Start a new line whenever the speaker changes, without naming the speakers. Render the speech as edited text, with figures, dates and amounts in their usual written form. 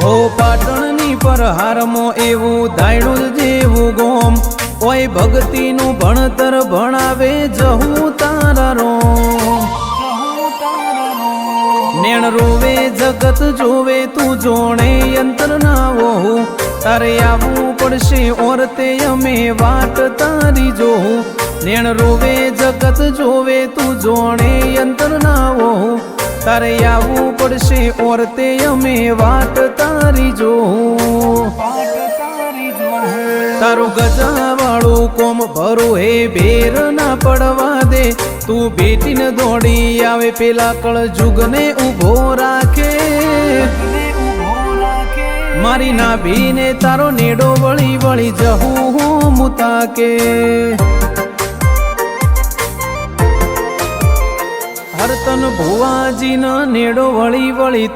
ઓ પાટણની પર હારમો એવું દાયણું જેવું ગોમ ઓય ભક્તિનું ભણતર ભણાવે જહું તારા રોમ નેણ રોવે જગત જોવે તું જોણે યંત્ર ના વહુ તારે આવવું પડશે ઓરતે અમે વાટ તારી જોઉં નેણ રોવે જગત જોવે તું જોણે યંત્ર ના વહુ તારે આવવું પડશે ઓરતે અમે વાટ તારી જોઉં તારું ગજાવાળું કોમ ભરું હે ભેર ના પડવા દે તું બેટીને દોડી આવે પેલા કળ જુગને ઉભો રાખે મારી નાભીને તારો નેડો વળી વળી જહું હું મુતાકે હરતન ભુવાજીનો નેડો વળી વળી